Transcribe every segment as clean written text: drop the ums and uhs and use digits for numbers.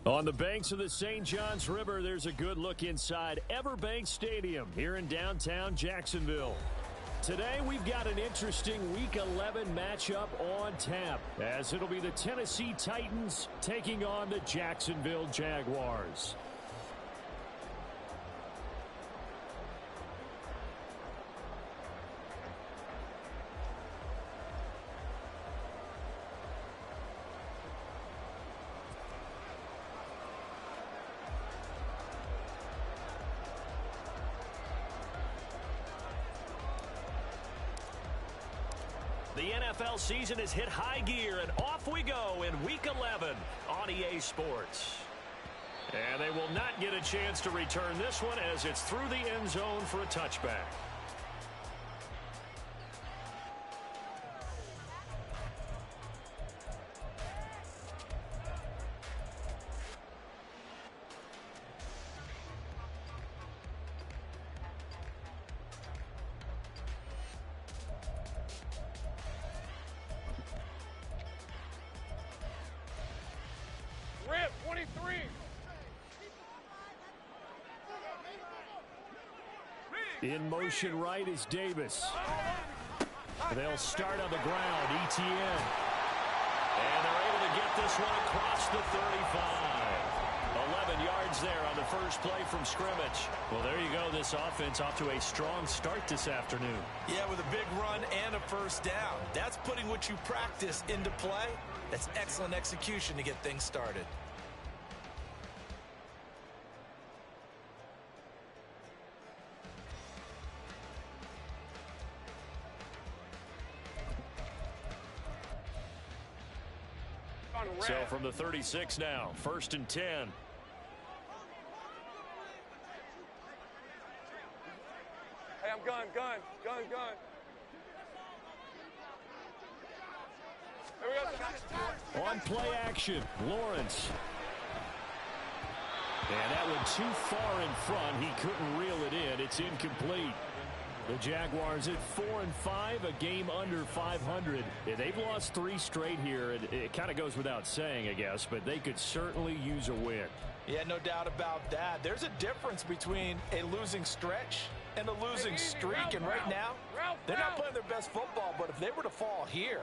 On the banks of the St. Johns River, there's a good look inside Everbank Stadium here in downtown Jacksonville. Today, we've got an interesting Week 11 matchup on tap, as it'll be the Tennessee Titans taking on the Jacksonville Jaguars. The NFL season has hit high gear, and off we go in Week 11 on EA Sports. And they will not get a chance to return this one as it's through the end zone for a touchback. In motion right is Davis. They'll start on the ground, ETN. And they're able to get this one across the 35. 11 yards there on the first play from scrimmage. Well, there you go. This offense off to a strong start this afternoon. Yeah, with a big run and a first down. That's putting what you practice into play. That's excellent execution to get things started. So from the 36 now, 1st and 10. Hey, I'm gun. On play action, Lawrence. And that one too far in front. He couldn't reel it in. It's incomplete. The Jaguars at 4-5, a game under 500. Yeah, they've lost 3 straight here. It kind of goes without saying, I guess, but they could certainly use a win. Yeah, no doubt about that. There's a difference between a losing stretch and a losing streak, and right now, they're not playing their best football, but if they were to fall here,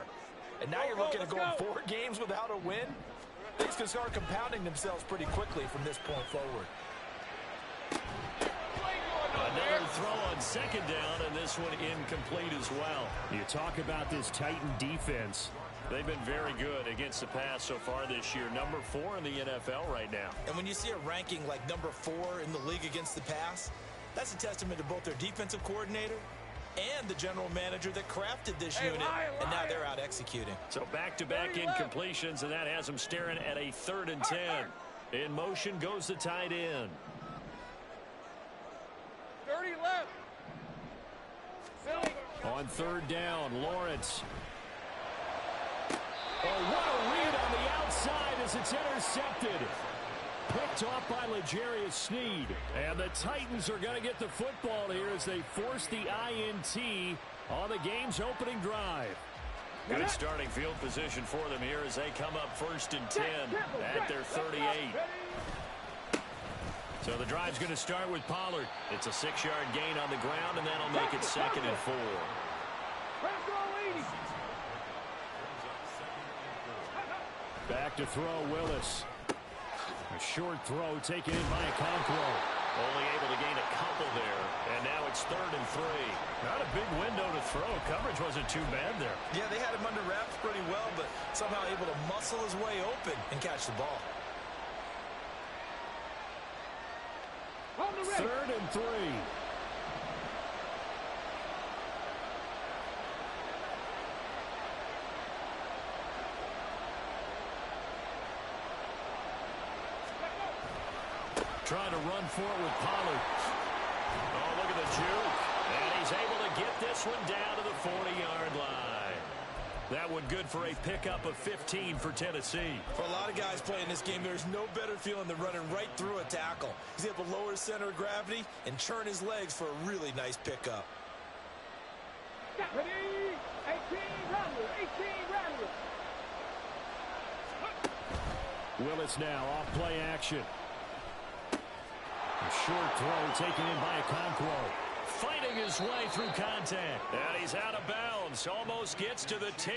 and now you're looking at going 4 games without a win, things can start compounding themselves pretty quickly from this point forward. Another throw on 2nd down, and this one incomplete as well. You talk about this Titan defense. They've been very good against the pass so far this year. Number 4 in the NFL right now. And when you see a ranking like number 4 in the league against the pass, that's a testament to both their defensive coordinator and the general manager that crafted this unit, and now they're out executing. So back-to-back incompletions, and that has them staring at a 3rd and 10. In motion goes the tight end. 30 left. On 3rd down, Lawrence. Oh, what a read on the outside as it's intercepted. Picked off by L'Jarius Sneed. And the Titans are going to get the football here as they force the INT on the game's opening drive. Good starting field position for them here as they come up 1st and 10 at their 38. So the drive's going to start with Pollard. It's a 6-yard gain on the ground, and that'll make it 2nd and 4. Back to throw, Willis. A short throw taken in by Okonkwo. Only able to gain a couple there, and now it's 3rd and 3. Not a big window to throw. Coverage wasn't too bad there. Yeah, they had him under wraps pretty well, but somehow able to muscle his way open and catch the ball. 3rd and 3. Trying to run for it with Pollard. Oh, look at the juke. And he's able to get this one down to the 40-yard line. That one good for a pickup of 15 for Tennessee. For a lot of guys playing this game, there's no better feeling than running right through a tackle. He's able to lower his center of gravity and churn his legs for a really nice pickup. Ready? 18 Rattler. Willis now off play action. A short throw taken in by Okonkwo. Fighting his way through contact. And he's out of bounds. Almost gets to the 10.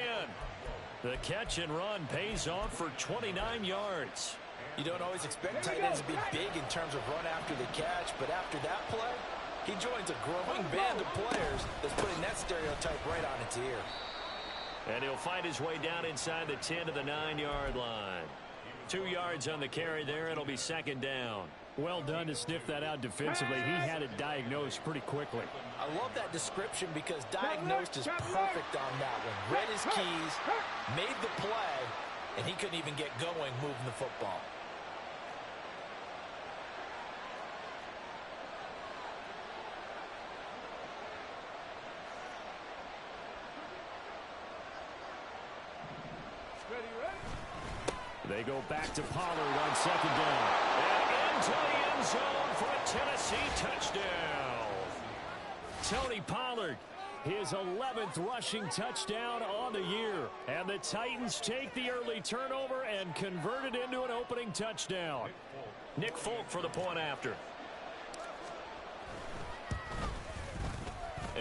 The catch and run pays off for 29 yards. You don't always expect tight ends to be big in terms of run after the catch, but after that play, he joins a growing band of players that's putting that stereotype right on its ear. And he'll find his way down inside the 10 to the 9-yard line. 2 yards on the carry there. It'll be second down. Well done to sniff that out defensively. He had it diagnosed pretty quickly. I love that description because diagnosed is perfect on that one. Read his keys, made the play, and he couldn't even get going moving the football. They go back to Pollard on second down. And into the end zone for a Tennessee touchdown. Tony Pollard, his 11th rushing touchdown on the year. And the Titans take the early turnover and convert it into an opening touchdown. Nick Folk for the point after.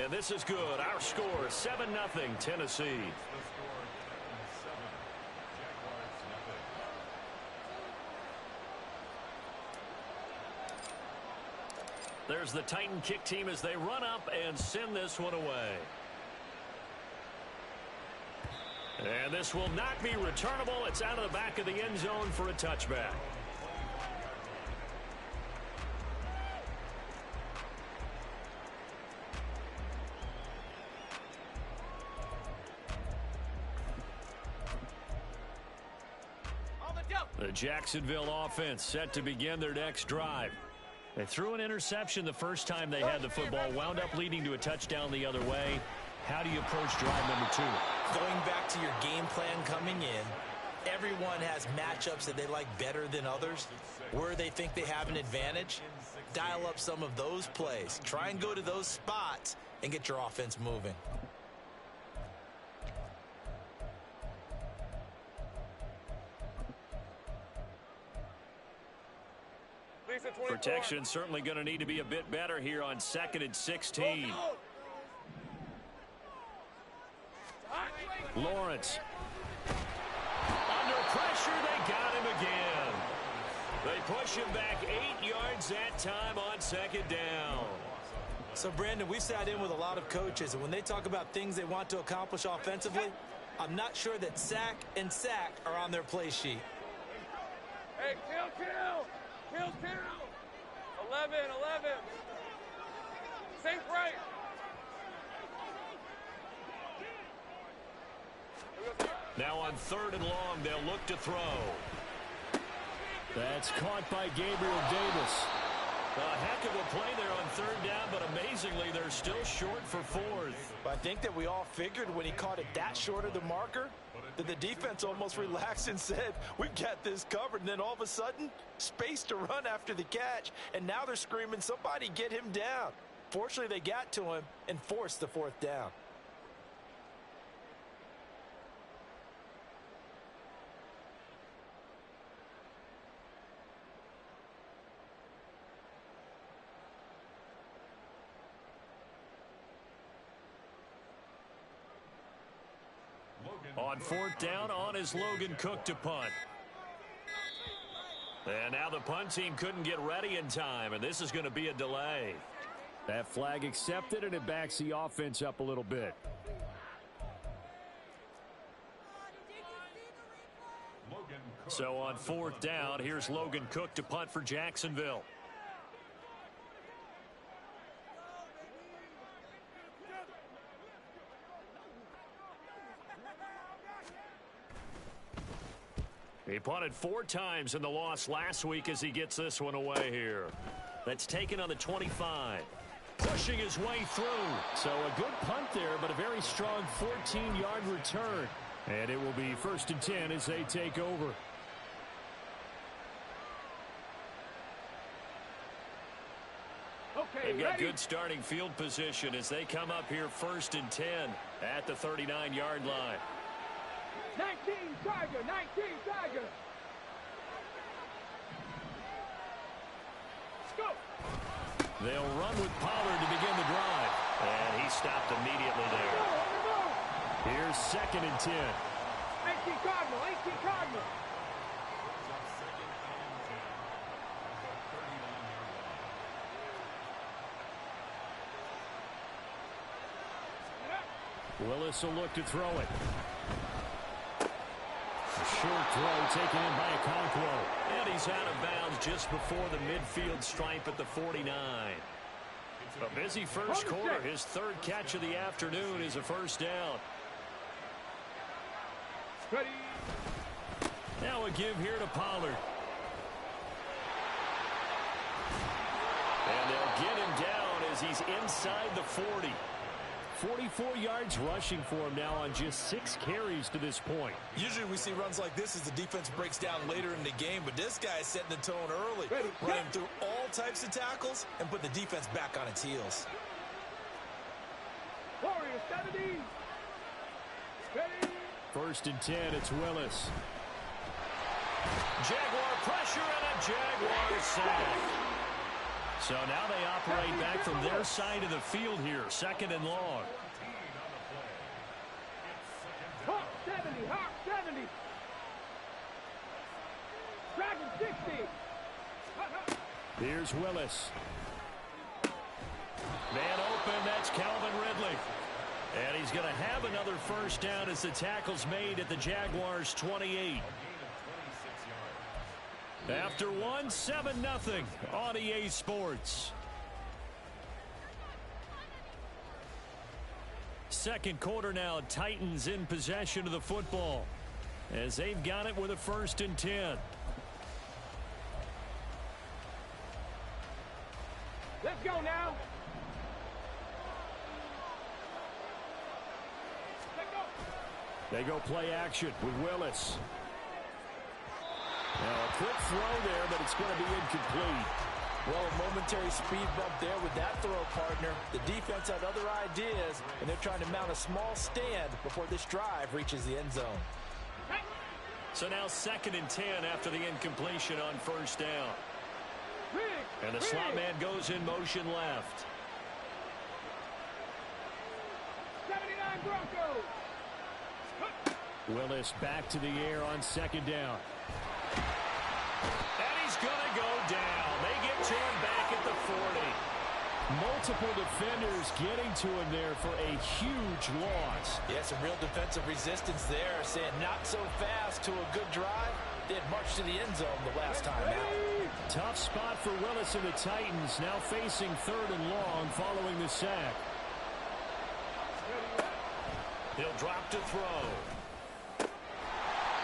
And this is good. Our score, 7-0 Tennessee. There's the Titan kick team as they run up and send this one away. And this will not be returnable. It's out of the back of the end zone for a touchback. The Jacksonville offense set to begin their next drive. They threw an interception the first time they had the football, wound up leading to a touchdown the other way. How do you approach drive number 2? Going back to your game plan coming in, everyone has matchups that they like better than others. Where they think they have an advantage, dial up some of those plays. Try and go to those spots and get your offense moving. Protection certainly going to need to be a bit better here on 2nd and 16. Lawrence. Under pressure, they got him again. They push him back 8 yards that time on second down. So, Brandon, we sat in with a lot of coaches, and when they talk about things they want to accomplish offensively, I'm not sure that sack and sack are on their play sheet. Hey, kill. 11. Safe right. Now on 3rd and long, they'll look to throw. That's caught by Gabriel Davis. A heck of a play there on 3rd down, but amazingly, they're still short for 4th. But I think that we all figured when he caught it that short of the marker, that the defense almost relaxed and said, we've got this covered. And then all of a sudden, space to run after the catch. And now they're screaming, somebody get him down. Fortunately, they got to him and forced the 4th down. On 4th down, on is Logan Cook to punt. And now the punt team couldn't get ready in time, and this is going to be a delay. That flag accepted, and it backs the offense up a little bit. So on 4th down, here's Logan Cook to punt for Jacksonville. He punted 4 times in the loss last week as he gets this one away here. That's taken on the 25. Pushing his way through. So a good punt there, but a very strong 14-yard return. And it will be 1st and 10 as they take over. Okay, they've got good starting field position as they come up here 1st and 10 at the 39-yard line. 19 Tiger. They'll run with Pollard to begin the drive. And he stopped immediately there. Here's 2nd and 10. 18 Cardinal, 18 Cardinal. Willis will look to throw it. A short throw taken in by Okonkwo. And he's out of bounds just before the midfield stripe at the 49. A busy first quarter. His 3rd catch of the afternoon is a first down. Ready. Now a give here to Pollard. And they'll get him down as he's inside the 40. 44 yards rushing for him now on just 6 carries to this point. Usually we see runs like this as the defense breaks down later in the game, but this guy is setting the tone early. Running through all types of tackles and put the defense back on its heels. Warrior 70. Ready. 1st and 10, it's Willis. Jaguar pressure and a Jaguar sack. So now they operate back from their side of the field here. 2nd and long. Hawk 70, Hawk 70. Dragon 60. Here's Willis. Man open, that's Calvin Ridley. And he's going to have another first down as the tackle's made at the Jaguars' 28. After 1, 7-0 on EA Sports. 2nd quarter now, Titans in possession of the football as they've got it with a 1st and 10. Let's go now. They go play action with Willis. Now a quick throw there, but it's going to be incomplete. Well, a momentary speed bump there with that throw, partner. The defense had other ideas, and they're trying to mount a small stand before this drive reaches the end zone. So now 2nd and 10 after the incompletion on 1st down. And the slot man goes in motion left. 79 Broncos. Willis back to the air on 2nd down. And he's going to go down. They get to him back at the 40. Multiple defenders getting to him there for a huge loss. Yeah, some real defensive resistance there, saying not so fast to a good drive. They had marched to the end zone the last time out. Tough spot for Willis and the Titans, now facing 3rd and long following the sack. He'll drop to throw.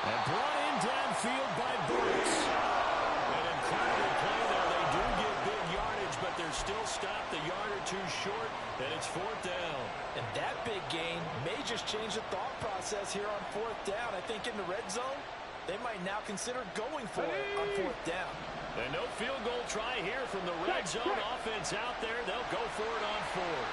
And brought in downfield by Brooks. An incredible play there. They do get big yardage, but they're still stopped a yard or two short, and it's 4th down. And that big gain may just change the thought process here on 4th down. I think in the red zone, they might now consider going for it on 4th down. And no field goal try here from the red zone offense out there. They'll go for it on 4th.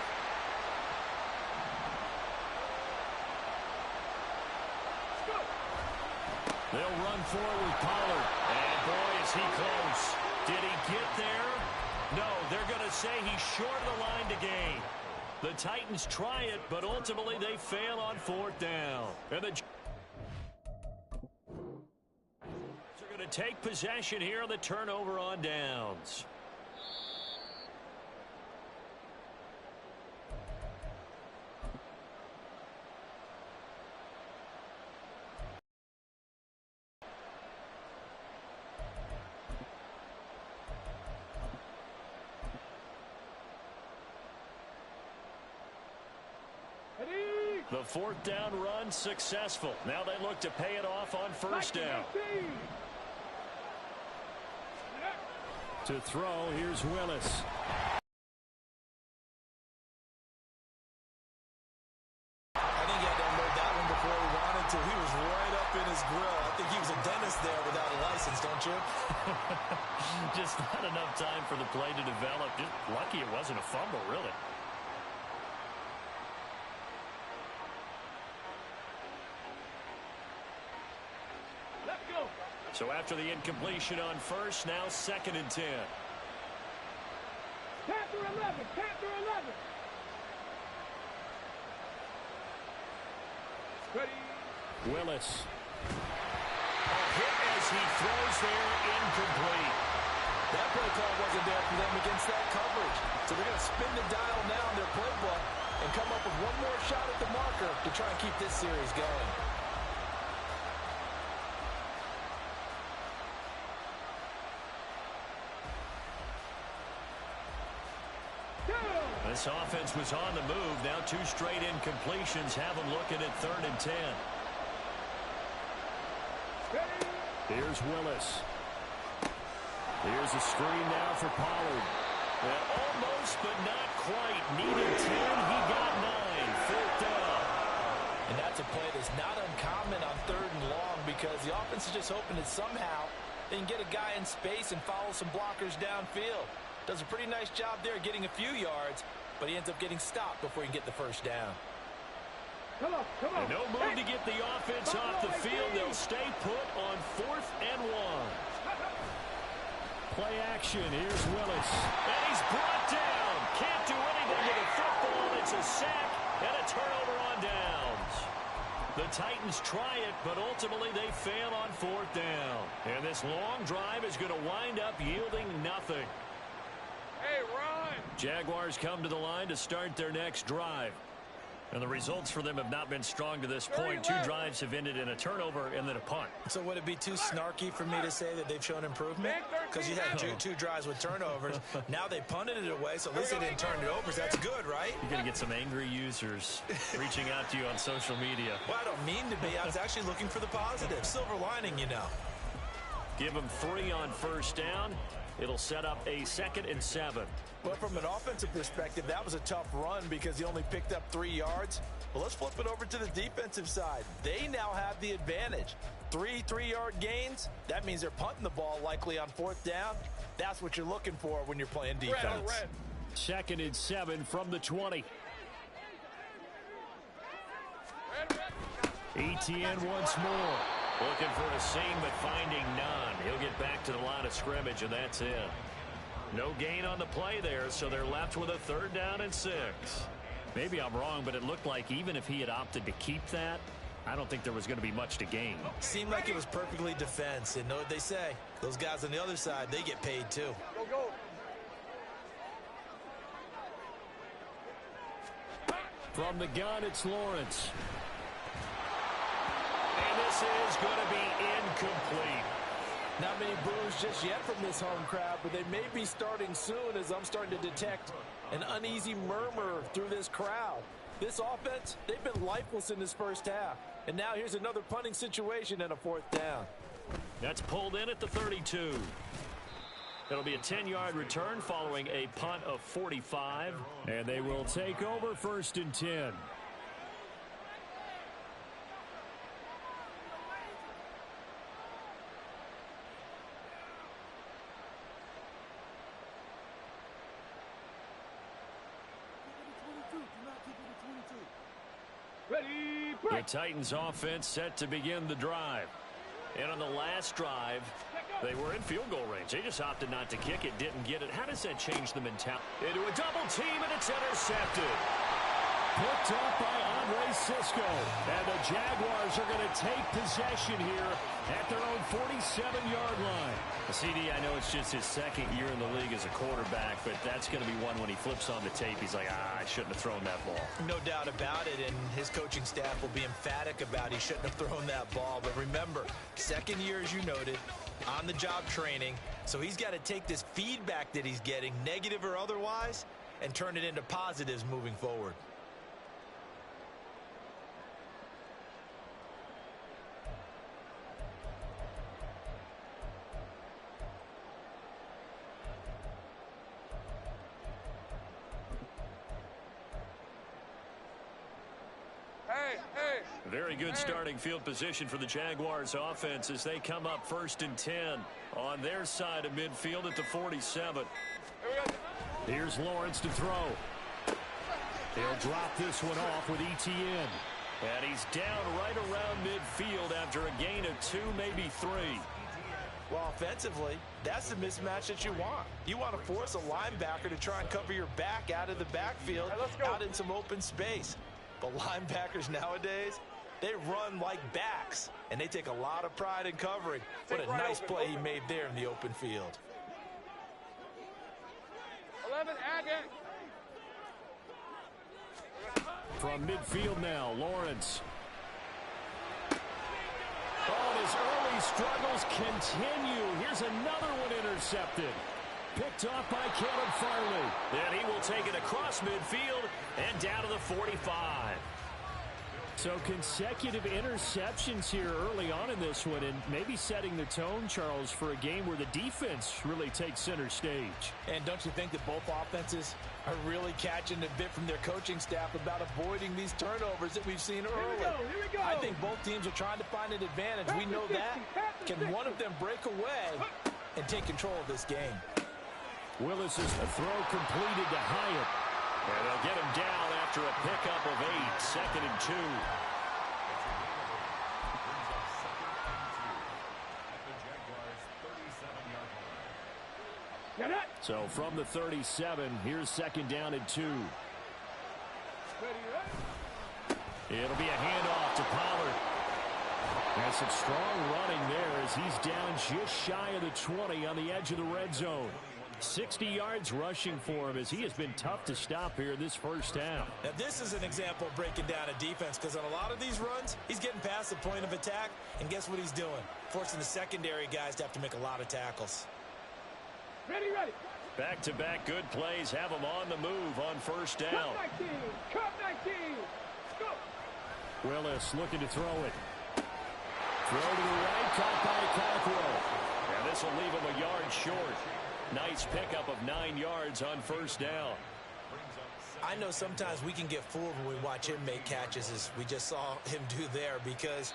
They'll run forward with Pollard. And boy, is he close. Did he get there? No, they're going to say he's short of the line to gain. The Titans try it, but ultimately they fail on 4th down. And the are going to take possession here on the turnover on downs. The 4th down run successful. Now they look to pay it off on 1st down. To throw, here's Willis. I think he had to unload that one before he wanted to. He was right up in his grill. I think he was a dentist there without a license, don't you? Just not enough time for the play to develop. Just lucky it wasn't a fumble, really. Let's go. So after the incompletion on 1st, now 2nd and 10. 11. Chapter 11. Ready. Willis. A hit as he throws there, incomplete. That play call wasn't there for them against that coverage. So they're going to spin the dial now in their playbook and come up with one more shot at the marker to try and keep this series going. This offense was on the move. Now 2 straight incompletions have them looking at 3rd and 10. Here's Willis. Here's a screen now for Pollard. And almost, but not quite. Needed 10. He got 9. 4th down. And that's a play that's not uncommon on 3rd and long because the offense is just hoping that somehow they can get a guy in space and follow some blockers downfield. Does a pretty nice job there getting a few yards, but he ends up getting stopped before he can get the 1st down. Come on. And no move to get the offense off the field. They'll stay put on 4th and 1. Play action. Here's Willis. And he's brought down. Can't do anything with the football. It's a sack and a turnover on downs. The Titans try it, but ultimately they fail on 4th down. And this long drive is going to wind up yielding nothing. Hey, Ron. Jaguars come to the line to start their next drive. And the results for them have not been strong to this point. 2 drives have ended in a turnover and then a punt. So would it be too snarky for me to say that they've shown improvement? Because you had two drives with turnovers. Now they punted it away, so at least they didn't turn it over. So that's good, right? You're going to get some angry users reaching out to you on social media. Well, I don't mean to be. I was actually looking for the positive. Silver lining, you know. Give them 3 on 1st down. It'll set up a 2nd and 7. But from an offensive perspective, that was a tough run because he only picked up 3 yards. Well, let's flip it over to the defensive side. They now have the advantage. 3 3-yard gains. That means they're punting the ball likely on 4th down. That's what you're looking for when you're playing defense. Red. 2nd and 7 from the 20. ETN once more. Looking for a seam, but finding none. He'll get back to the line of scrimmage, and that's it. No gain on the play there, so they're left with a 3rd down and 6. Maybe I'm wrong, but it looked like even if he had opted to keep that, I don't think there was going to be much to gain. Seemed like it was perfectly defense. And know what they say? Those guys on the other side, they get paid too. Go. From the gun, it's Lawrence. And this is going to be incomplete. Not many boos just yet from this home crowd, but they may be starting soon as I'm starting to detect an uneasy murmur through this crowd. This offense, they've been lifeless in this 1st half. And now here's another punting situation and a 4th down. That's pulled in at the 32. It'll be a 10-yard return following a punt of 45. And they will take over 1st and 10. Ready, The break. Titans offense set to begin the drive. And on the last drive, they were in field goal range. They just opted not to kick it, didn't get it. How does that change the mentality? Into a double team, and it's intercepted. Picked up by Andre Cisco. And the Jaguars are going to take possession here at their own 47-yard line. CD, I know it's just his 2nd year in the league as a quarterback, but that's going to be one when he flips on the tape. He's like, I shouldn't have thrown that ball. No doubt about it, and his coaching staff will be emphatic about he shouldn't have thrown that ball. But remember, 2nd year, as you noted, on-the-job training. So he's got to take this feedback that he's getting, negative or otherwise, and turn it into positives moving forward. Very good starting field position for the Jaguars offense as they come up 1st and 10 on their side of midfield at the 47. Here's Lawrence to throw. He'll drop this one off with ETN. And he's down right around midfield after a gain of 2, maybe 3. Well, offensively, that's the mismatch that you want. You want to force a linebacker to try and cover your back out of the backfield, out in some open space. But linebackers nowadays, they run like backs, and they take a lot of pride in covering. What a nice play he made there in the open field. 11, add it. From midfield now, Lawrence. Oh, and his early struggles continue. Here's another one intercepted. Picked off by Caleb Farley. And he will take it across midfield and down to the 45. So consecutive interceptions here early on in this one, and maybe setting the tone, Charles, for a game where the defense really takes center stage. And don't you think that both offenses are really catching a bit from their coaching staff about avoiding these turnovers that we've seen early? Here we go. I think both teams are trying to find an advantage. We know that. Can one of them break away and take control of this game? Willis is the throw completed to Hyatt. And they'll get him down after a pickup of 8, 2nd and 2. So from the 37, here's 2nd down and 2. It'll be a handoff to Pollard. And some strong running there as he's down just shy of the 20 on the edge of the red zone. 60 yards rushing for him as he has been tough to stop here this first half. Now this is an example of breaking down a defense, because on a lot of these runs, he's getting past the point of attack, and guess what he's doing? Forcing the secondary guys to have to make a lot of tackles. Ready. Back-to-back good plays have him on the move on first down. Cut 19. Go. Willis looking to throw it. Throw to the right, caught by Cockrell. And this will leave him a yard short. Nice pickup of 9 yards on first down. I know sometimes we can get fooled when we watch him make catches, as we just saw him do there, because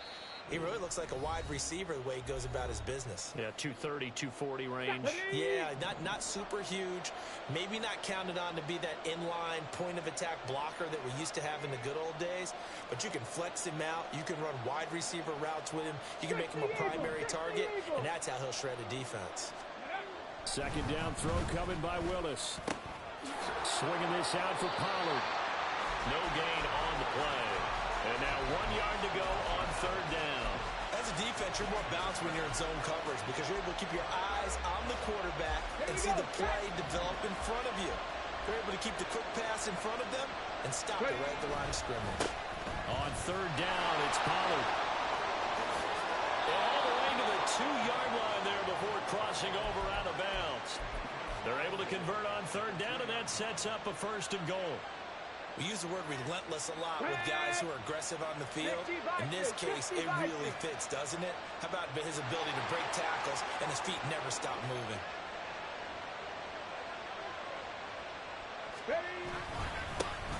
he really looks like a wide receiver the way he goes about his business. Yeah, 230, 240 range. Yeah, not super huge. Maybe not counted on to be that inline point-of-attack blocker that we used to have in the good old days. But you can flex him out. You can run wide receiver routes with him. You can make him a primary target, and that's how he'll shred a defense. 2nd down throw coming by Willis. Swinging this out for Pollard. No gain on the play. And now 1 yard to go on 3rd down. As a defense, you're more balanced when you're in zone coverage, because you're able to keep your eyes on the quarterback and see the play develop in front of you. You're able to keep the quick pass in front of them and stop it right at the line of scrimmage. On 3rd down, it's Pollard. All the way to the 2-yard line there before crossing over out of bounds. They're able to convert on 3rd down, and that sets up a 1st and goal. We use the word relentless a lot with guys who are aggressive on the field. In this case, it really fits, doesn't it? How about his ability to break tackles and his feet never stop moving?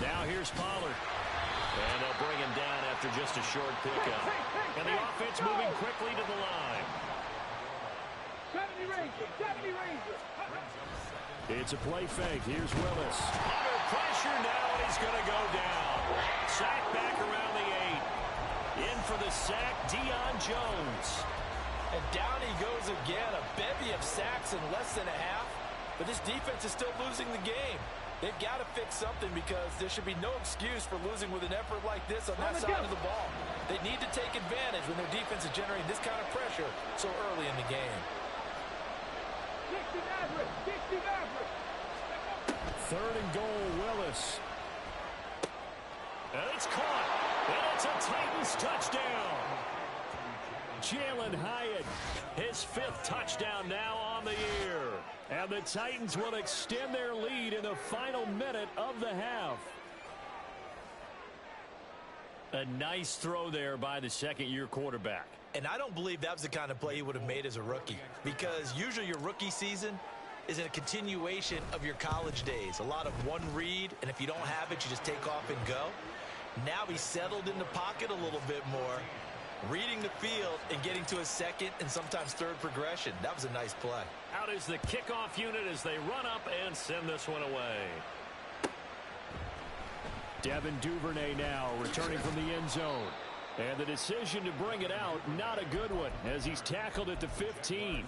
Now here's Pollard. And they'll bring him down after just a short pickup. And the offense moving quickly to the line. 70 Ranger. It's a play fake. Here's Willis. Under pressure now, and he's going to go down. Sack back around the 8. In for the sack, Deion Jones. And down he goes again. A bevy of sacks in less than a half. But this defense is still losing the game. They've got to fix something, because there should be no excuse for losing with an effort like this on that side of the ball. They need to take advantage when their defense is generating this kind of pressure so early in the game. 3rd and goal, Willis. And it's caught. And it's a Titans touchdown. Jalen Hyatt, his 5th touchdown now on the year. And the Titans will extend their lead in the final minute of the half. A nice throw there by the 2nd-year quarterback. And I don't believe that was the kind of play he would have made as a rookie, because usually your rookie season is a continuation of your college days. A lot of one read, and if you don't have it, you just take off and go. Now he's settled in the pocket a little bit more, reading the field and getting to a 2nd and sometimes 3rd progression. That was a nice play. Out is the kickoff unit as they run up and send this one away. Devin Duvernay now returning from the end zone. And the decision to bring it out, not a good one, as he's tackled at the 15.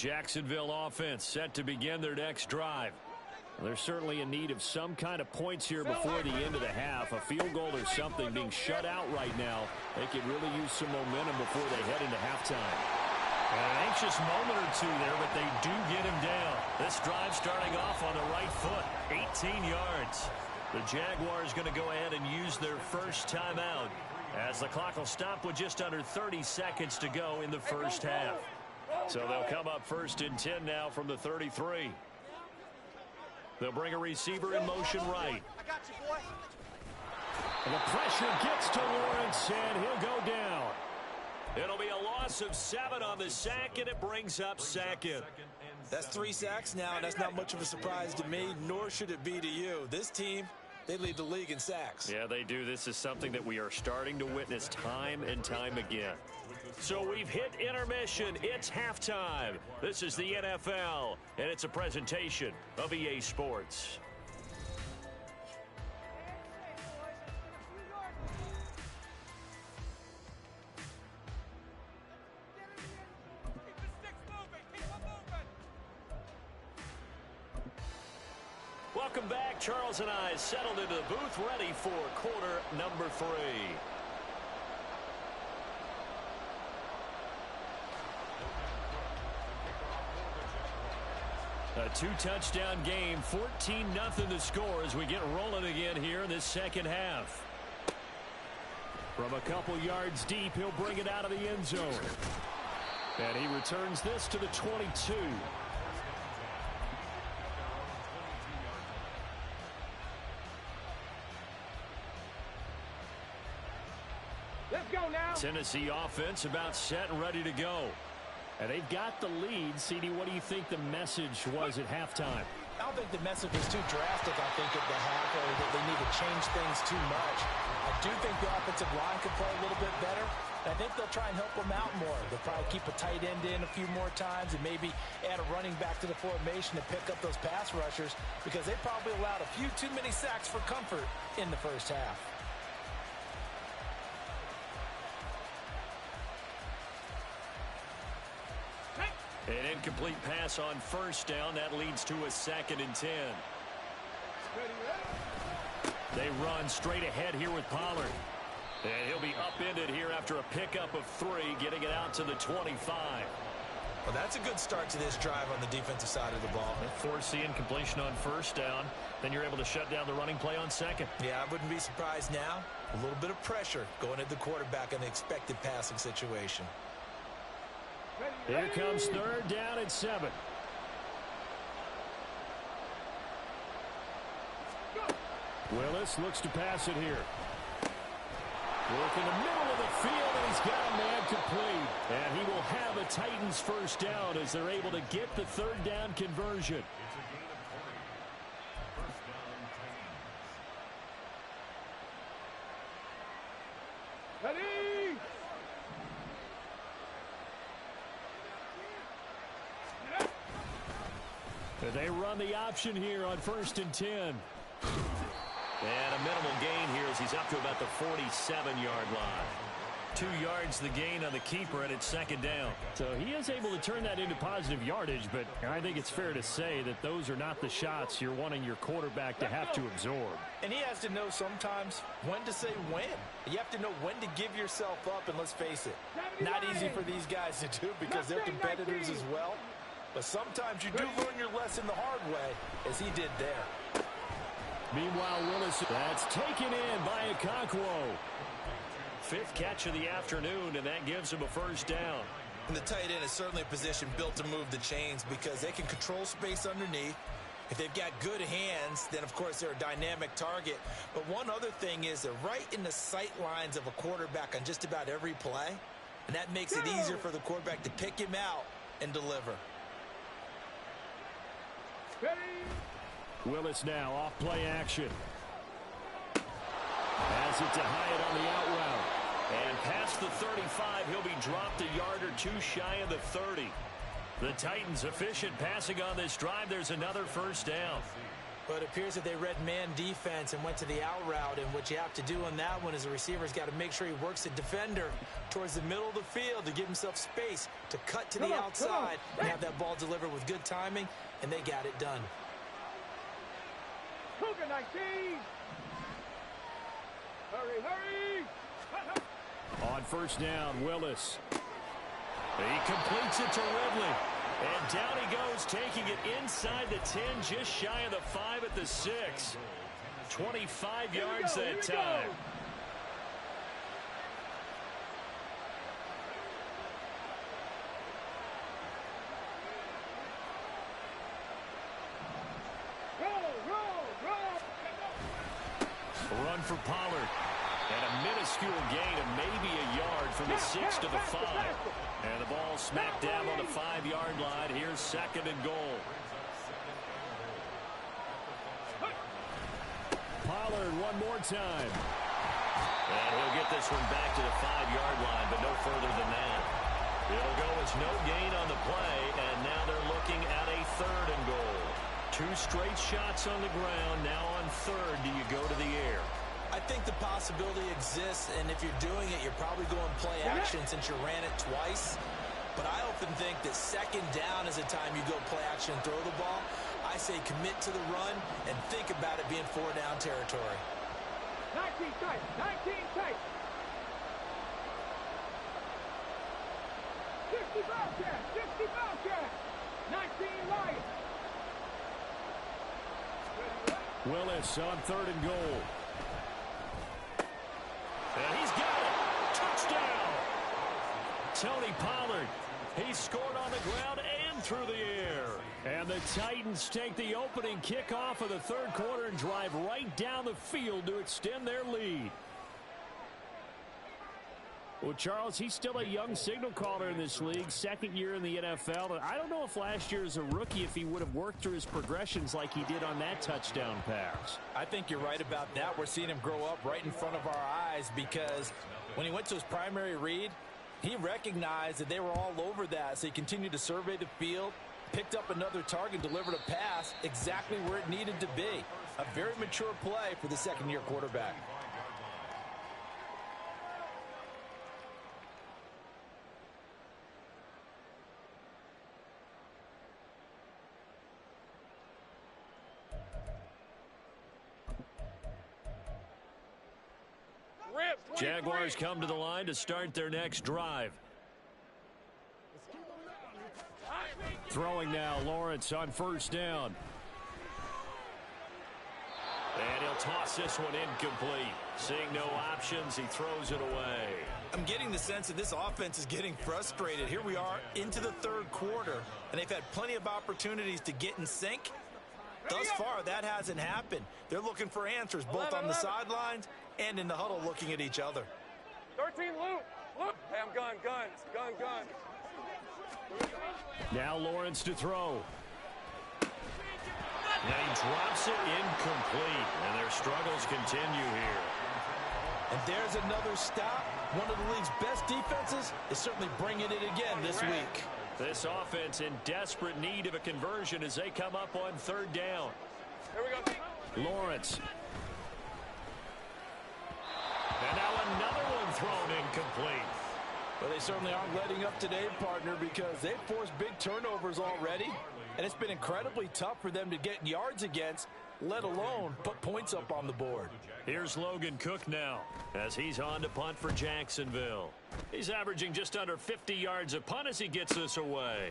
Jacksonville offense set to begin their next drive. They're certainly in need of some kind of points here before the end of the half. A field goal or something. Being shut out right now, they could really use some momentum before they head into halftime. An anxious moment or two there, but they do get him down. This drive starting off on the right foot, 18 yards. The Jaguars going to go ahead and use their first timeout as the clock will stop with just under 30 seconds to go in the first half. So they'll come up first and 10 now from the 33. They'll bring a receiver in motion right. I got you, boy. And the pressure gets to Lawrence, and he'll go down. It'll be a loss of 7 on the sack, and it brings up second. That's 3 sacks now, and that's not much of a surprise to me, nor should it be to you. This team, they lead the league in sacks. Yeah, they do. This is something that we are starting to witness time and time again. So we've hit intermission. It's halftime. This is the NFL, and it's a presentation of EA Sports. Welcome back. Charles and I settled into the booth, ready for quarter number 3. A 2-touchdown game, 14-0 the score as we get rolling again here in this second half. From a couple yards deep, he'll bring it out of the end zone. And he returns this to the 22. Let's go now. Tennessee offense about set and ready to go. And they've got the lead. CD, what do you think the message was at halftime? I don't think the message was too drastic, I think, at the half, or that they need to change things too much. I do think the offensive line could play a little bit better. I think they'll try and help them out more. They'll probably keep a tight end in a few more times and maybe add a running back to the formation to pick up those pass rushers, because they probably allowed a few too many sacks for comfort in the first half. An incomplete pass on first down. That leads to a 2nd and 10. They run straight ahead here with Pollard. And he'll be upended here after a pickup of 3, getting it out to the 25. Well, that's a good start to this drive on the defensive side of the ball. Force the incompletion on first down. Then you're able to shut down the running play on second. Yeah, I wouldn't be surprised now. A little bit of pressure going at the quarterback in the expected passing situation. Here comes 3rd down and 7. Willis looks to pass it here. Work in the middle of the field, and he's got a man complete. And he will have a Titans first down as they're able to get the 3rd down conversion. Ready? They run the option here on 1st and 10. And a minimal gain here as he's up to about the 47-yard line. 2 yards the gain on the keeper, and it's 2nd down. So he is able to turn that into positive yardage, but I think it's fair to say that those are not the shots you're wanting your quarterback to have to absorb. And he has to know sometimes when to say when. You have to know when to give yourself up, and let's face it, not easy for these guys to do because they're competitors as well. But sometimes you do learn your lesson the hard way, as he did there. Meanwhile, Willis, that's taken in by Okonkwo. 5th catch of the afternoon, and that gives him a first down. And the tight end is certainly a position built to move the chains because they can control space underneath. If they've got good hands, then, of course, they're a dynamic target. But one other thing is they're right in the sight lines of a quarterback on just about every play. And that makes it easier for the quarterback to pick him out and deliver. Willis now off play action. Has it to Hyatt on the out route. And past the 35, he'll be dropped a yard or 2 shy of the 30. The Titans efficient passing on this drive. There's another first down. But it appears that they read man defense and went to the out route, and what you have to do on that one is the receiver's got to make sure he works the defender towards the middle of the field to give himself space to cut to the outside and have that ball delivered with good timing, and they got it done. Cougar 19! Hurry, hurry! On first down, Willis. He completes it to Ridley. And down he goes, taking it inside the 10, just shy of the 5 at the 6. 25 yards that time. Run for Pollard. And a minuscule gain of maybe a yard from the 6 to the 5. And the ball smacked down on the 5-yard line. Here's second and goal. Pollard one more time. And he'll get this one back to the 5-yard line, but no further than that. It'll go as no gain on the play, and now they're looking at a third and goal. 2 straight shots on the ground. Now on third, do you go to the air? I think the possibility exists, and if you're doing it, you're probably going play action since you ran it twice. But I often think that second down is a time you go play action and throw the ball. I say commit to the run and think about it being 4-down territory. 19 tight, 19 tight. 60 Bobcat, 60 Bobcat. 19 Lions. Willis on third and goal. And he's got it. Touchdown. Tony Pollard. He scored on the ground and through the air. And the Titans take the opening kickoff of the third quarter and drive right down the field to extend their lead. Well, Charles, he's still a young signal caller in this league, second year in the NFL. I don't know if last year as a rookie, if he would have worked through his progressions like he did on that touchdown pass. I think you're right about that. We're seeing him grow up right in front of our eyes because when he went to his primary read, he recognized that they were all over that. So he continued to survey the field, picked up another target, delivered a pass exactly where it needed to be. A very mature play for the second-year quarterback. Jaguars come to the line to start their next drive. Throwing now, Lawrence on first down. And he'll toss this one incomplete. Seeing no options, he throws it away. I'm getting the sense that this offense is getting frustrated. Here we are into the third quarter, and they've had plenty of opportunities to get in sync. Thus far, that hasn't happened. They're looking for answers both on the sidelines and in the huddle looking at each other. 13 Luke. Hey, I'm gun. Now Lawrence to throw. Now he drops it incomplete, and their struggles continue here. And there's another stop. One of the league's best defenses is certainly bringing it again this week. This offense in desperate need of a conversion as they come up on third down. Here we go. Lawrence. And now another one thrown incomplete. Well, they certainly aren't letting up today, partner, because they've forced big turnovers already. And it's been incredibly tough for them to get yards against, let alone put points up on the board. Here's Logan Cook now as he's on to punt for Jacksonville. He's averaging just under 50 yards a punt as he gets this away.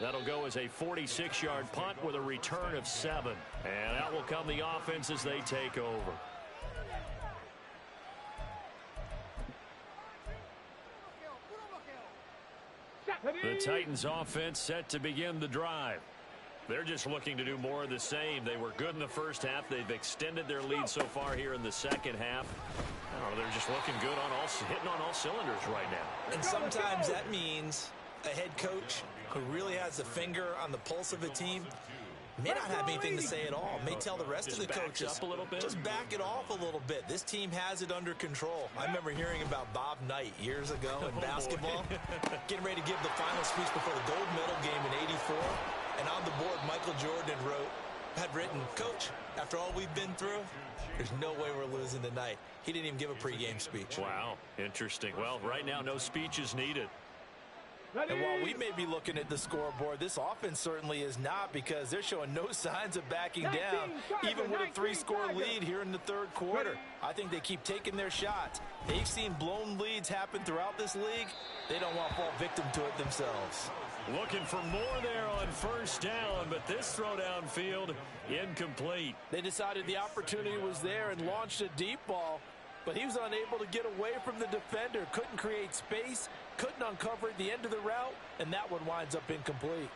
That'll go as a 46-yard punt with a return of 7. And out will come the offense as they take over. The Titans offense set to begin the drive. They're just looking to do more of the same. They were good in the first half. They've extended their lead so far here in the second half. I don't know, they're just looking good on hitting on all cylinders right now. And sometimes that means a head coach who really has a finger on the pulse of a team may not have anything to say at all. May tell the rest of the coaches, up a little bit. Just back it off a little bit. This team has it under control. I remember hearing about Bob Knight years ago in basketball, getting ready to give the final speech before the gold medal game in '84. And on the board, Mike Michael Jordan had written, "Coach, after all we've been through, there's no way we're losing tonight." He didn't even give a pregame speech. Wow, interesting. Well, right now, no speech is needed. And while we may be looking at the scoreboard, this offense certainly is not, because they're showing no signs of backing down, even with a 3-score lead here in the third quarter. I think they keep taking their shots. They've seen blown leads happen throughout this league. They don't want to fall victim to it themselves. Looking for more there on first down, but this throw downfield incomplete. They decided the opportunity was there and launched a deep ball, but he was unable to get away from the defender, couldn't create space, couldn't uncover the end of the route, and that one winds up incomplete.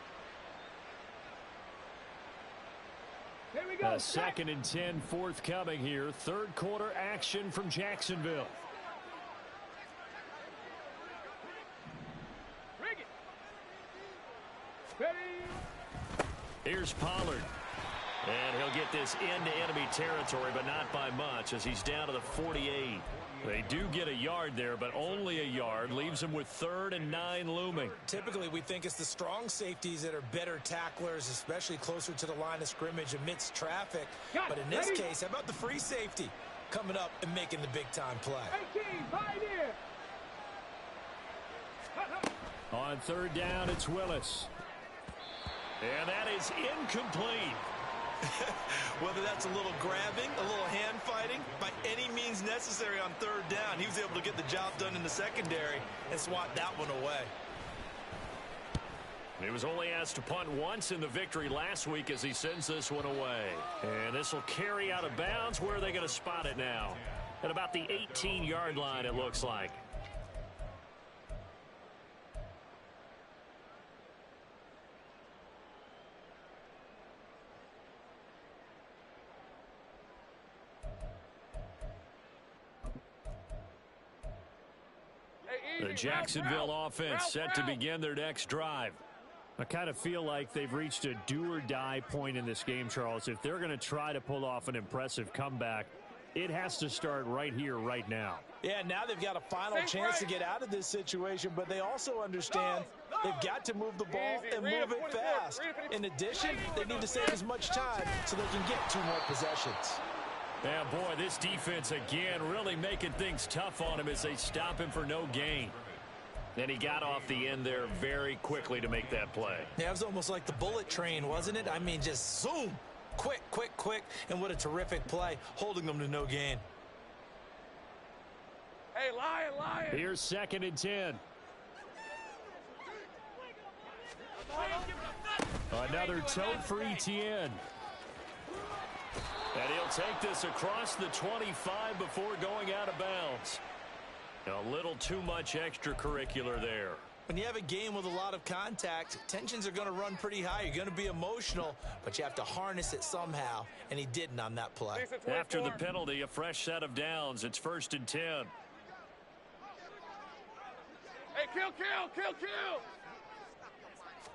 Here we go. 2nd and 10 forthcoming here. Third quarter action from Jacksonville. Bring it. Ready. Here's Pollard. And he'll get this into enemy territory, but not by much, as he's down to the 48. They do get a yard there, but only a yard. Leaves him with 3rd and 9 looming. Typically, we think it's the strong safeties that are better tacklers, especially closer to the line of scrimmage amidst traffic. But in this case, how about the free safety coming up and making the big-time play? 18, pioneer. On 3rd down, it's Willis. And that is incomplete. Whether that's a little grabbing, a little hand fighting, by any means necessary on 3rd down, he was able to get the job done in the secondary and swat that one away. He was only asked to punt once in the victory last week as he sends this one away. And this will carry out of bounds. Where are they going to spot it now? At about the 18-yard line, it looks like. The Jacksonville offense set to begin their next drive. I kind of feel like they've reached a do-or-die point in this game, Charles. If they're going to try to pull off an impressive comeback, it has to start right here, right now. Yeah, now they've got a final chance to get out of this situation, but they also understand they've got to move the ball and move it fast. In addition, they need to save as much time so they can get 2 more possessions. Yeah, boy, this defense again really making things tough on him as they stop him for no gain. And he got off the end there very quickly to make that play. Yeah, it was almost like the bullet train, wasn't it? I mean, just zoom. Quick, quick, quick. And what a terrific play, holding them to no gain. Hey, Lion. Here's 2nd and 10. Another tote for Etienne. And he'll take this across the 25 before going out of bounds. A little too much extracurricular there. When you have a game with a lot of contact, tensions are going to run pretty high. You're going to be emotional, but you have to harness it somehow, and he didn't on that play. After the penalty, a fresh set of downs. It's 1st and 10. Hey, kill. Here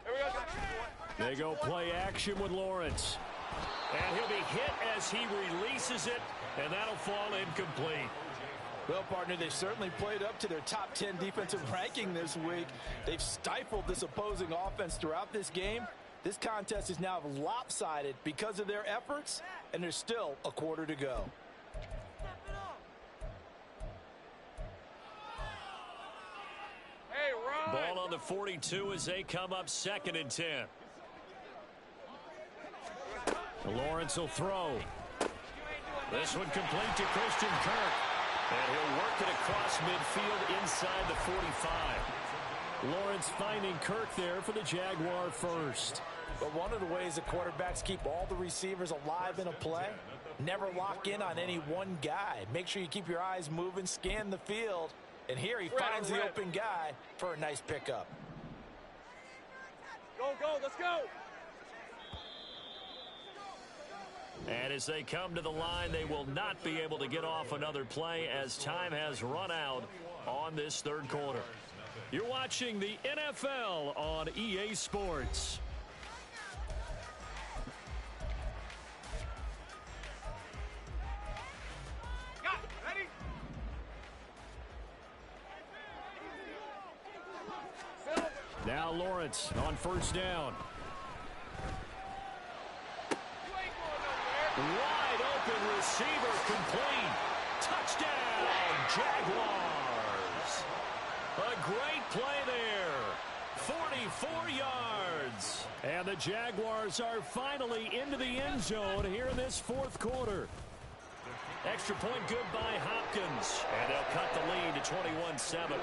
we go. They go play action with Lawrence. And he'll be hit as he releases it, and that'll fall incomplete. Well, partner, they've certainly played up to their top 10 defensive ranking this week. They've stifled this opposing offense throughout this game. This contest is now lopsided because of their efforts, and there's still a quarter to go. Hey, run. Ball on the 42 as they come up 2nd and 10. Lawrence will throw. This one complete to Christian Kirk. And he'll work it across midfield inside the 45. Lawrence finding Kirk there for the Jaguar first. But one of the ways the quarterbacks keep all the receivers alive in a play, never lock in on any one guy. Make sure you keep your eyes moving, scan the field. And here he finds the open guy for a nice pickup. Go, let's go. And as they come to the line, they will not be able to get off another play as time has run out on this 3rd quarter. You're watching the NFL on EA Sports. Got it. Ready? Now Lawrence on 1st down. Wide open receiver complete. Touchdown, Jaguars. A great play there. 44 yards. And the Jaguars are finally into the end zone here in this fourth quarter. Extra point good by Hopkins. And they'll cut the lead to 21-7.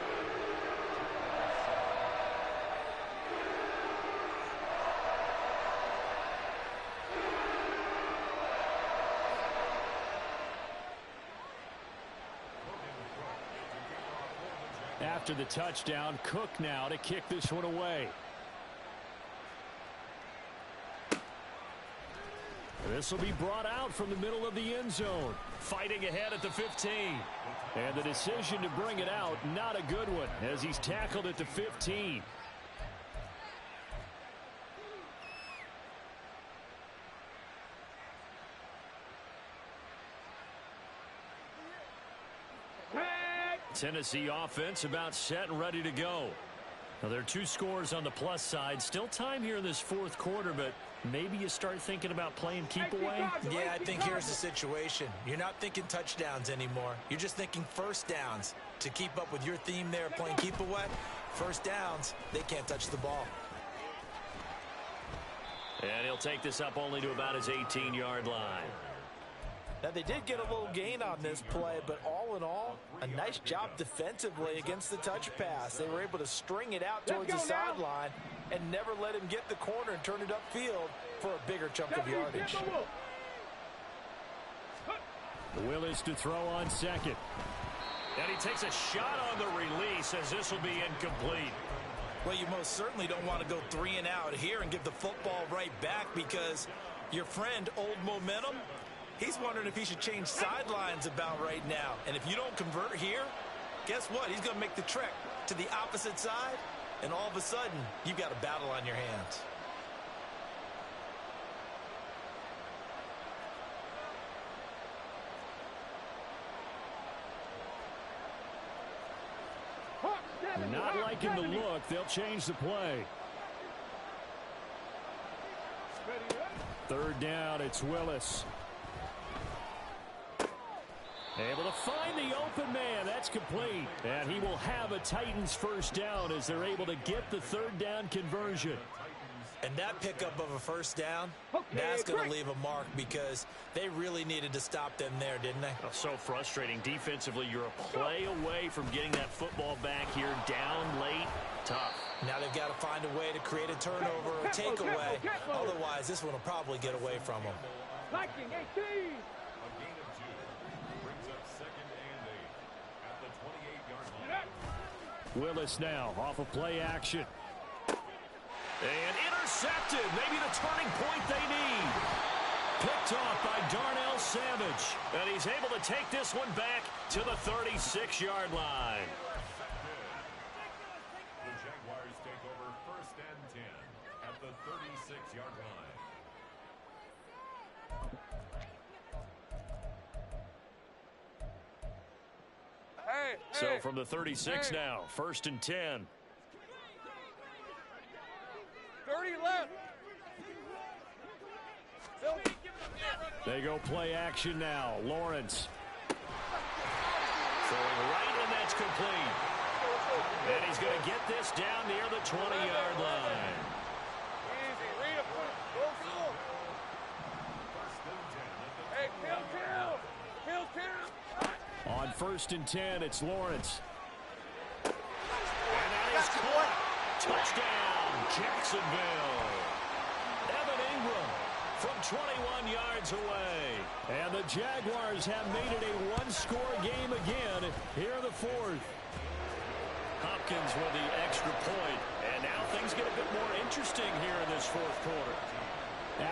After the touchdown, Cook now to kick this one away. This will be brought out from the middle of the end zone. Fighting ahead at the 15. And the decision to bring it out, not a good one, as he's tackled at the 15. Tennessee offense about set and ready to go. Now, there are two scores on the plus side. Still time here in this fourth quarter, but maybe you start thinking about playing keep away. Yeah, I think here's the situation. You're not thinking touchdowns anymore. You're just thinking first downs. To keep up with your theme there, playing keep away, first downs, they can't touch the ball. And he'll take this up only to about his 18-yard line. Now, they did get a little gain on this play, but all in all, a nice job defensively against the touch pass. They were able to string it out towards the sideline and never let him get the corner and turn it upfield for a bigger chunk of yardage. Willis to throw on second. And he takes a shot on the release as this will be incomplete. Well, you most certainly don't want to go 3 and out here and give the football right back, because your friend, Old Momentum, he's wondering if he should change sidelines about right now. And if you don't convert here, guess what? He's going to make the trek to the opposite side, and all of a sudden, you've got a battle on your hands. Not liking the look. They'll change the play. Third down, it's Willis. Able to find the open man. That's complete. And he will have a Titans first down as they're able to get the third down conversion. And that pickup of a first down, that's going to leave a mark, because they really needed to stop them there, didn't they? Oh, so frustrating. Defensively, you're a play away from getting that football back here, down late. Tough. Now they've got to find a way to create a turnover or takeaway. Otherwise, this one will probably get away from them. Liking 18. Willis now off of play action. And intercepted. Maybe the turning point they need. Picked off by Darnell Savage. And he's able to take this one back to the 36-yard line. The Jaguars take over first and 10 at the 36-yard line. So from the 36 now, first and 10. 30 left. They go play action now. Lawrence. Throwing right, and that's complete. And he's going to get this down near the 20-yard line. Easy. Read it. Go. Hey, kill. On first and 10, it's Lawrence. And that is caught. Touchdown, Jacksonville. Evan Ingram from 21 yards away. And the Jaguars have made it a one-score game again here in the fourth. Hopkins with the extra point. And now things get a bit more interesting here in this fourth quarter.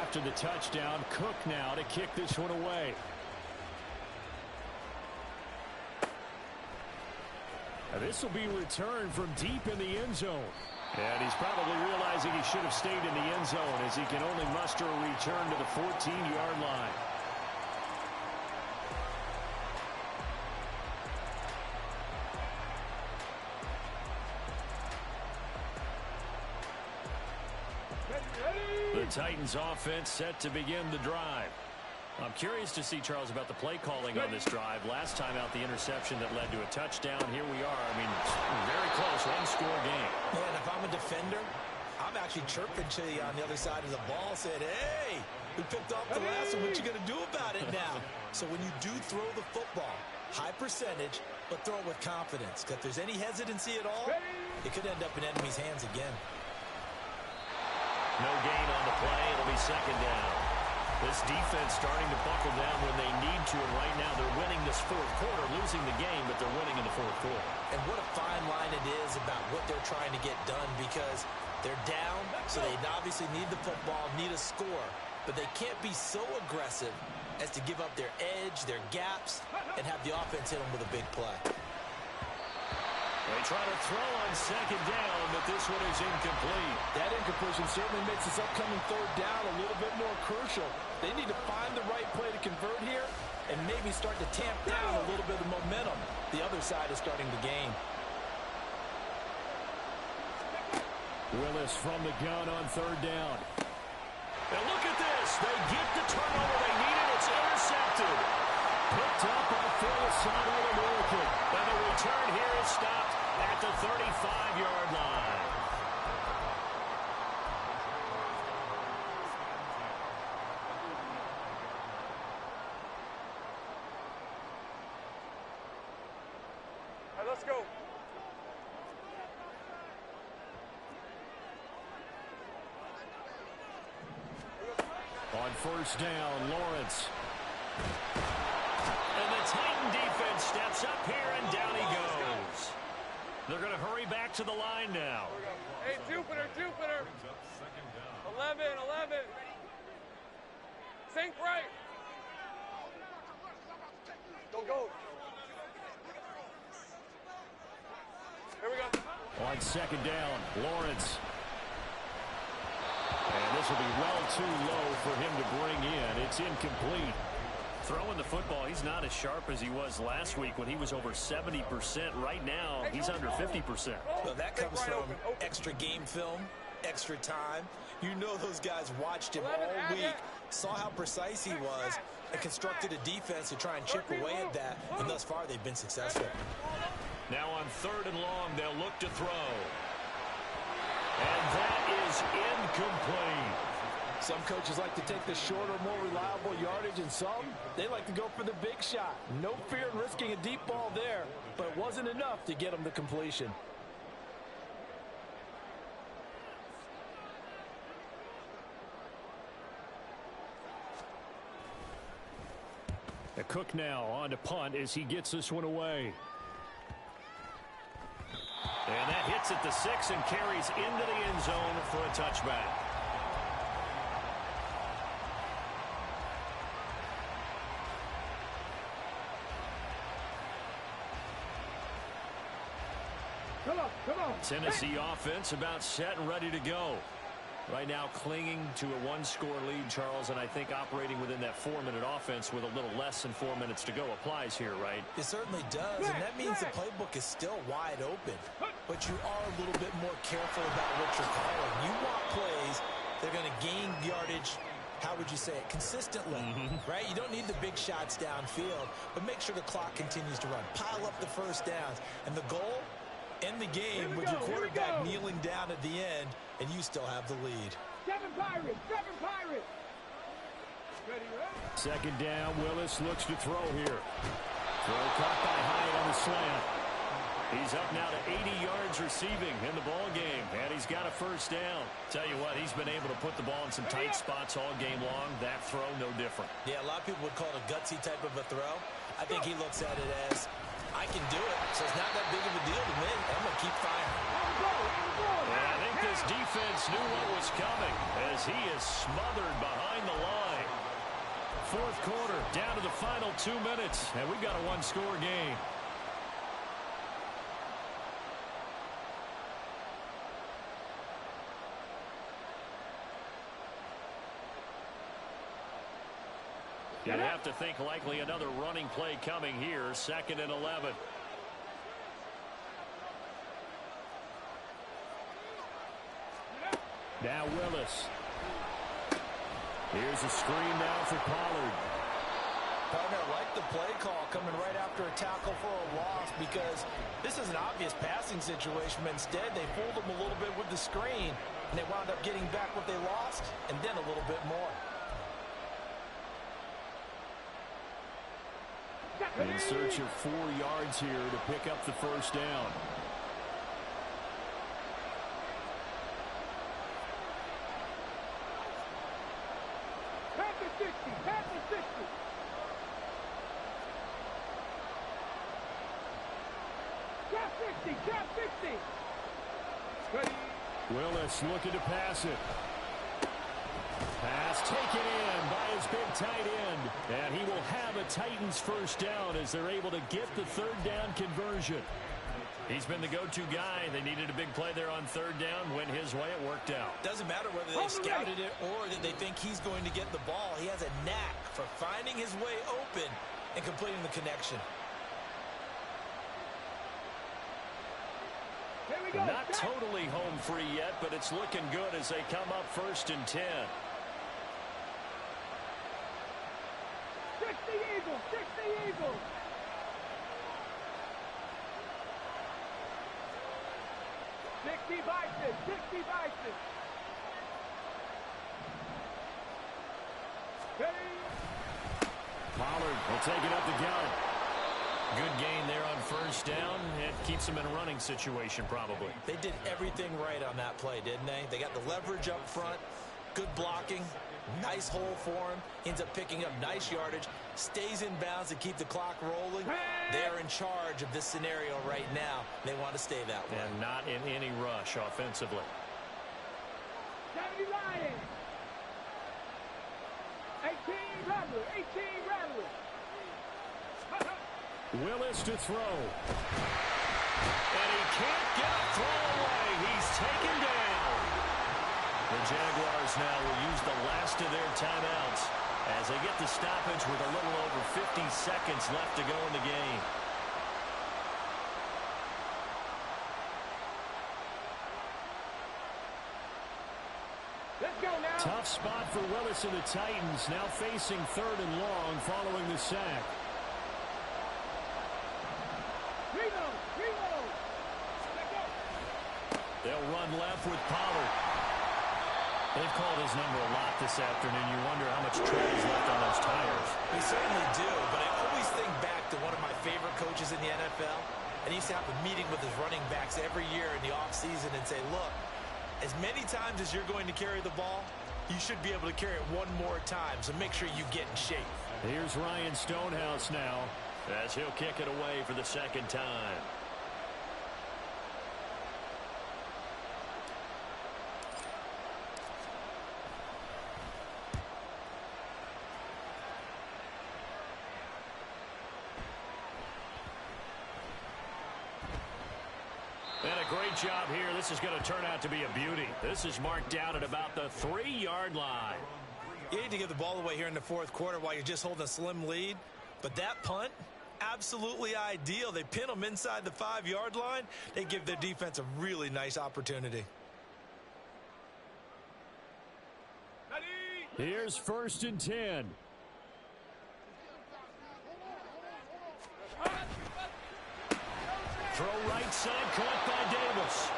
After the touchdown, Cook now to kick this one away. And this will be returned from deep in the end zone. And he's probably realizing he should have stayed in the end zone, as he can only muster a return to the 14-yard line. The Titans offense set to begin the drive. I'm curious to see, Charles, about the play calling on this drive. Last time out, the interception that led to a touchdown. Here we are. I mean, very close, one-score game. Man, if I'm a defender, I'm actually chirping to you on the other side of the ball, saying, hey, we picked off the last one. What you going to do about it now? So when you do throw the football, high percentage, but throw it with confidence. Because if there's any hesitancy at all, it could end up in enemy's hands again. No gain on the play. It'll be second down. This defense starting to buckle down when they need to, and right now they're winning this fourth quarter, losing the game, but they're winning in the fourth quarter. And what a fine line it is about what they're trying to get done, because they're down, so they obviously need the football, need a score, but they can't be so aggressive as to give up their edge, their gaps, and have the offense hit them with a big play. They try to throw on second down, but this one is incomplete. That incompletion certainly makes this upcoming third down a little bit more crucial. They need to find the right play to convert here and maybe start to tamp down a little bit of the momentum the other side is starting to gain. Willis from the gun on third down. And look at this. They get the turnover they needed. It's intercepted. Picked up by Phil Asano American. And the return here is stopped at the 35-yard line. All right, let's go. On first down, Lawrence. And the Titan defense steps up here, and down he goes. They're going to hurry back to the line now. Hey, Jupiter. Brings up second down. 11. Sink right. Go. Here we go. On second down, Lawrence. And this will be well too low for him to bring in. It's incomplete. Throwing the football, he's not as sharp as he was last week when he was over 70%. Right now, he's under 50%. Well, that comes from extra game film, extra time. You know those guys watched him all week, saw how precise he was, and constructed a defense to try and chip away at that, and thus far they've been successful. Now on third and long, they'll look to throw. And that is incomplete. Some coaches like to take the shorter, more reliable yardage, and some, they like to go for the big shot. No fear in risking a deep ball there, but it wasn't enough to get them to completion. The Cook now on to punt as he gets this one away. And that hits at the 6 and carries into the end zone for a touchback. Come on. Tennessee offense about set and ready to go. Right now clinging to a one-score lead, Charles, and I think operating within that 4-minute offense with a little less than 4 minutes to go applies here, right? It certainly does, and that means the playbook is still wide open. But you are a little bit more careful about what you're calling. You want plays that are going to gain yardage, how would you say it, consistently, right? You don't need the big shots downfield, but make sure the clock continues to run. Pile up the first downs, and the goal, end the game with your quarterback kneeling down at the end, and you still have the lead. Seven Pirates. Ready? Second down, Willis looks to throw here. Throw caught by Hyatt on the slant. He's up now to 80 yards receiving in the ball game, and he's got a first down. Tell you what, he's been able to put the ball in some tight spots all game long. That throw, no different. Yeah, a lot of people would call it a gutsy type of a throw. I think he looks at it as, I can do it, so it's not that big of a deal to me. I'm going to keep firing. And I think this defense knew what was coming as he is smothered behind the line. Fourth quarter, down to the final 2 minutes, and we've got a one-score game. You'd have to think likely another running play coming here, 2nd and 11. Now Willis. Here's a screen now for Pollard. Partner, I like the play call coming right after a tackle for a loss because this is an obvious passing situation, but instead they fooled them a little bit with the screen, and they wound up getting back what they lost and then a little bit more. In search of 4 yards here to pick up the first down. Tap the 60, tap the 60. Tap 60, tap 60. Ready. Willis looking to pass it. Pass taken in by his big tight end. And he will have a Titans first down as they're able to get the third down conversion. He's been the go-to guy. They needed a big play there on third down. Went his way. It worked out. Doesn't matter whether they scouted it or that they think he's going to get the ball. He has a knack for finding his way open and completing the connection. Here we go. Not totally home free yet, but it's looking good as they come up 1st and 10. 60 Eagles, 60 Eagles. Bison, 60 Bison. Pollard will take it up the gut. Good gain there on first down. It keeps them in a running situation probably. They did everything right on that play, didn't they? They got the leverage up front, good blocking, nice hole for him, ends up picking up nice yardage, stays in bounds to keep the clock rolling. They're in charge of this scenario right now. They want to stay that way. And not in any rush offensively. 70 Lions. 18 Rattler, 18 Rattler. Willis to throw. And he can't get a throw away. He's taken down. The Jaguars now will use the last of their timeouts as they get the stoppage with a little over 50 seconds left to go in the game. Let's go now. Tough spot for Willis and the Titans, now facing 3rd and long following the sack. Reload. Let's go. They'll run left with Pollard. They've called his number a lot this afternoon. You wonder how much tread is left on those tires. We certainly do, but I always think back to one of my favorite coaches in the NFL. And he used to have a meeting with his running backs every year in the offseason and say, look, as many times as you're going to carry the ball, you should be able to carry it one more time, so make sure you get in shape. Here's Ryan Stonehouse now as he'll kick it away for the 2nd time. And a great job here. This is going to turn out to be a beauty. This is marked down at about the 3-yard line. You need to get the ball away here in the 4th quarter while you're just holding a slim lead. But that punt, absolutely ideal. They pin them inside the 5-yard line. They give their defense a really nice opportunity. Here's 1st and 10. Throw right side, caught by Davis.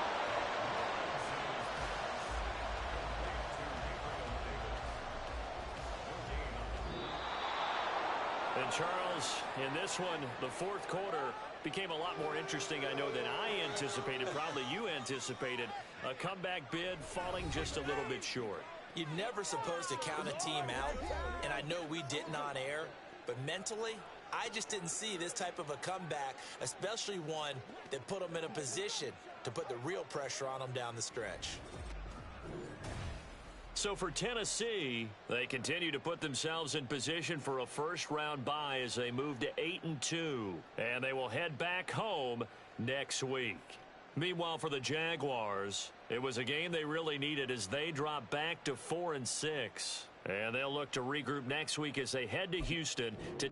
And Charles, in this one, the 4th quarter became a lot more interesting, I know, than I anticipated. Probably you anticipated. A comeback bid falling just a little bit short. You're never supposed to count a team out, and I know we didn't on air, but mentally, I just didn't see this type of a comeback, especially one that put them in a position to put the real pressure on them down the stretch. So for Tennessee, they continue to put themselves in position for a first-round bye as they move to 8-2, and they will head back home next week. Meanwhile, for the Jaguars, it was a game they really needed as they drop back to 4-6, and they'll look to regroup next week as they head to Houston to